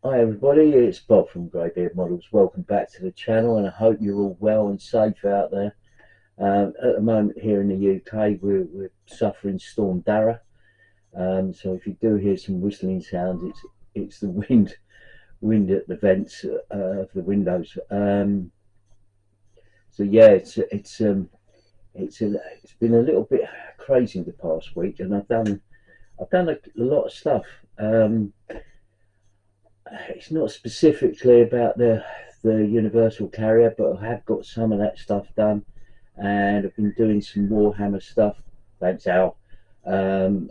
Hi everybody, it's Bob from Greybeard Models. Welcome back to the channel, and I hope you're all well and safe out there. At the moment here in the UK, we're suffering Storm Dara. So if you do hear some whistling sounds, it's the wind at the vents of the windows. So yeah, it's been a little bit crazy the past week, and I've done a lot of stuff. It's not specifically about the universal carrier, but I have got some of that stuff done, and I've been doing some Warhammer stuff. Thanks, Al. Well,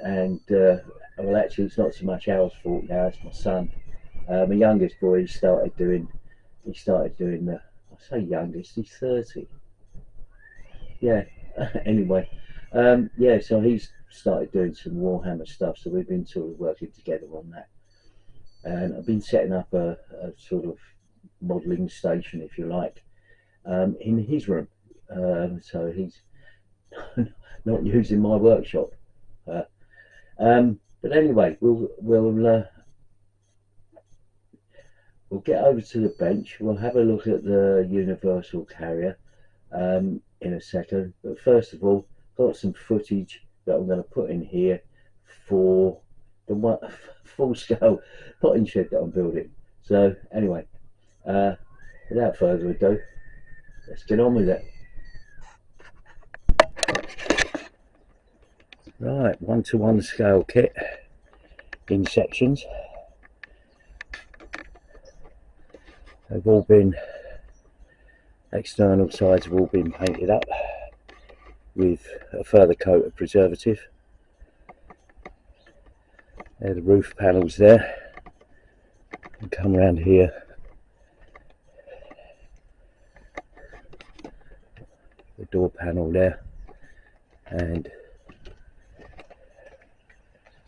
actually, it's not so much Al's fault now; it's my son. My youngest boy started doing. He started doing the. I say youngest, he's 30. Yeah. Anyway, yeah. So he's started doing some Warhammer stuff. So we've been sort of working together on that, and I've been setting up a sort of modelling station, if you like, in his room. So he's not using my workshop. Uh, but anyway, we'll get over to the bench. We'll have a look at the universal carrier in a second. But first of all, got some footage that I'm going to put in here for the one full scale potting shed that I'm building. So anyway, without further ado, let's get on with it. Right, 1:1 scale kit in sections. They've all been, external sides have all been painted up with a further coat of preservative. There are the roof panels there. And come around here. The door panel there, and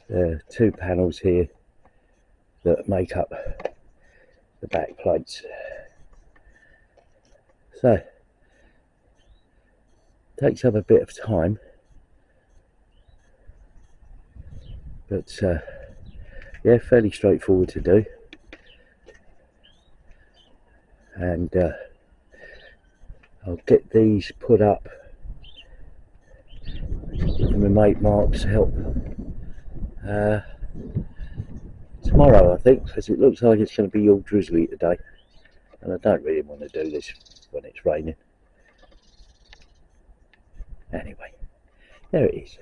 the two panels here that make up the back plates. So it takes up a bit of time, but yeah, fairly straightforward to do. And I'll get these put up with my mate Mark's help tomorrow, I think, because it looks like it's going to be all drizzly today, and I don't really want to do this when it's raining. Anyway, there it is.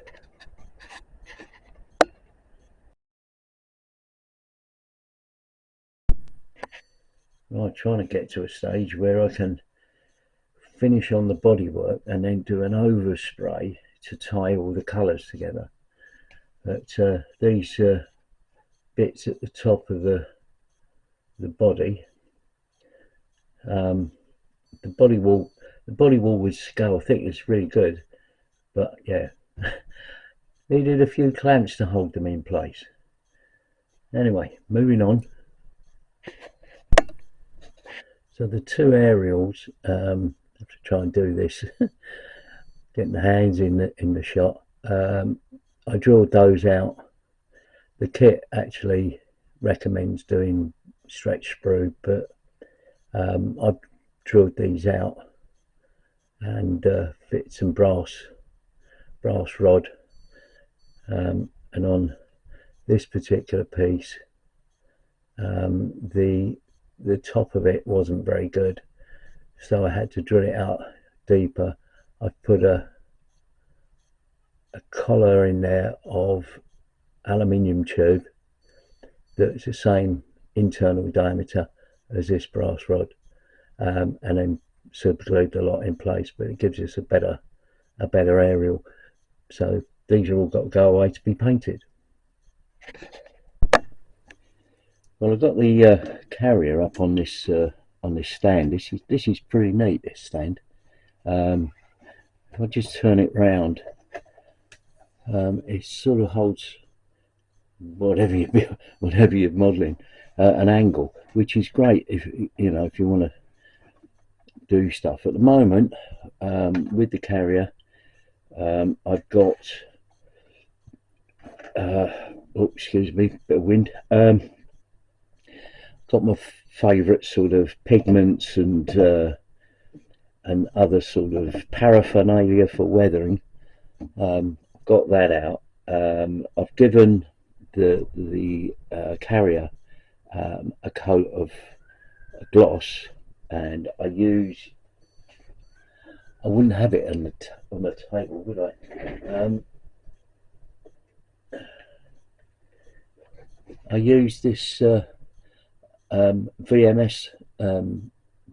Right, trying to get to a stage where I can finish on the bodywork and then do an overspray to tie all the colours together. But these bits at the top of the body, the body wall with scale thick is really good, but yeah, needed a few clamps to hold them in place. Anyway, moving on. So the two aerials, I have to try and do this, getting the hands in the shot. I drilled those out. The kit actually recommends doing stretch sprue, but I've drilled these out and fit some brass rod, and on this particular piece, the top of it wasn't very good, so I had to drill it out deeper. I've put a collar in there of aluminium tube that's the same internal diameter as this brass rod, and then super glued the lot in place, but it gives us a better aerial. So these are all got to go away to be painted. Well, I've got the carrier up on this stand. This is pretty neat, this stand. If I just turn it round, it sort of holds whatever you're modelling, an angle, which is great if you want to do stuff. At the moment, with the carrier, I've got oh, excuse me, bit of wind. got my favourite sort of pigments and other sort of paraphernalia for weathering. Got that out. I've given the carrier a coat of gloss, and I wouldn't have it on the table, would I? I use this VMS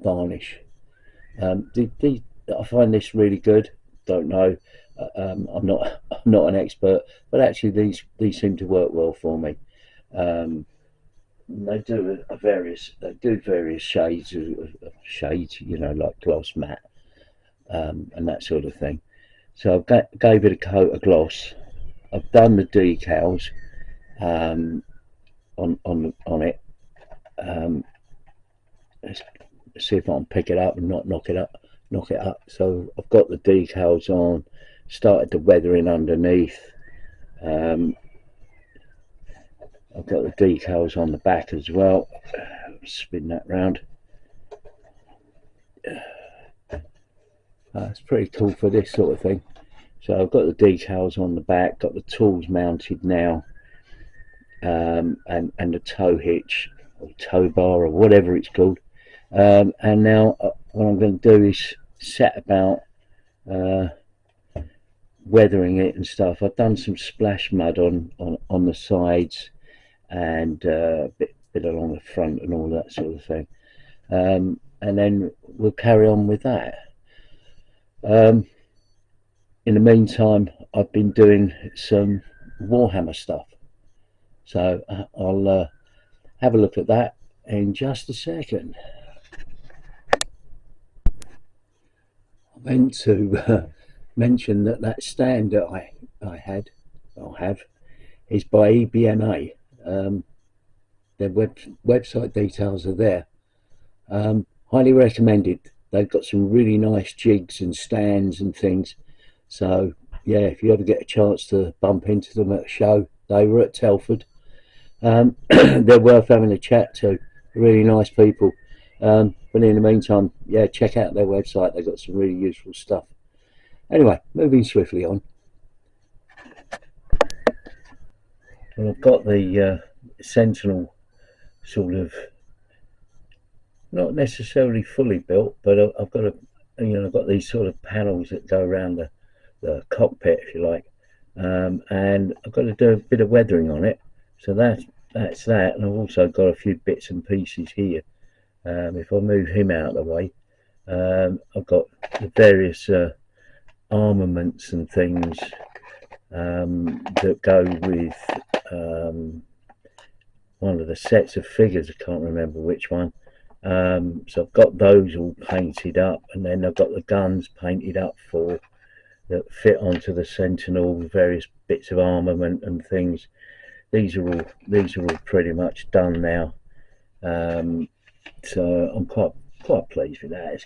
varnish. I find this really good. Don't know. I'm not I'm not an expert, but actually these seem to work well for me. Um, they do various shades, like gloss matte, and that sort of thing. So I gave it a coat of gloss. I've done the decals um, on it. Um, let's see if I can pick it up and not knock it up. So I've got the decals on. Started the weathering underneath. Um, I've got the decals on the back as well. Spin that round. It's pretty cool for this sort of thing. So I've got the decals on the back, got the tools mounted now, and the tow hitch or tow bar or whatever it's called. And now what I'm going to do is set about weathering it and stuff. I've done some splash mud on the sides and a bit along the front and all that sort of thing. And then we'll carry on with that. In the meantime, I've been doing some Warhammer stuff, so I'll have a look at that in just a second. I meant to mention that stand that I have is by EBMA. Their website details are there. Highly recommended. They've got some really nice jigs and stands and things. So yeah, if you ever get a chance to bump into them at a show, they were at Telford. They're worth having a chat to. Really nice people. But in the meantime, yeah, check out their website. They've got some really useful stuff. Anyway, moving swiftly on. Well, I've got the Sentinel sort of not necessarily fully built, but I've got I've got these sort of panels that go around the cockpit, if you like, and I've got to do a bit of weathering on it. So that's that, and I've also got a few bits and pieces here. If I move him out of the way, I've got the various armaments and things that go with one of the sets of figures. I can't remember which one. So I've got those all painted up, and then I've got the guns painted up that fit onto the Sentinel, various bits of armament and things. These are all pretty much done now. So I'm quite pleased with that.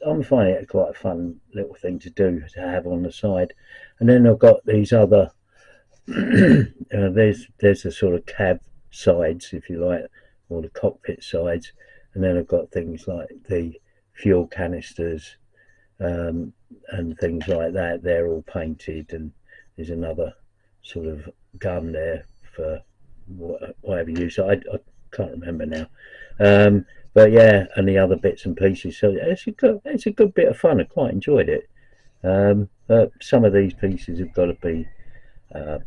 I'm finding it quite a fun little thing to do, to have on the side. And then I've got these other there's the sort of cab sides, if you like, or the cockpit sides, and then I've got things like the fuel canisters and things like that. They're all painted, and there's another sort of gun there for whatever use. I can't remember now. But yeah, and the other bits and pieces. So it's a good bit of fun. I quite enjoyed it. But some of these pieces have got to be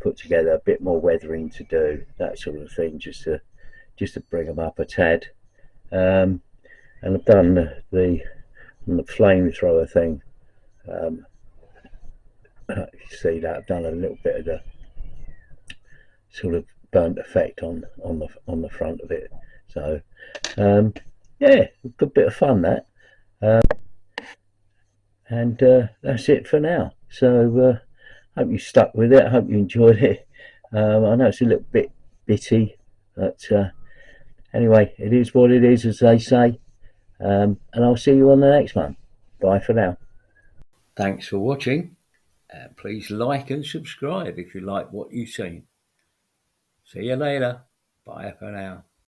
put together, a bit more weathering to do, that sort of thing, just to bring them up a tad. And I've done the flamethrower thing. You see that I've done a little bit of the sort of burnt effect on the front of it. So yeah, a good bit of fun that. And that's it for now. So hope you stuck with it. I hope you enjoyed it. I know it's a little bit bitty, but anyway, it is what it is, as they say. And I'll see you on the next one. Bye for now. Thanks for watching. Please like and subscribe if you like what you've seen. See you later. Bye for now.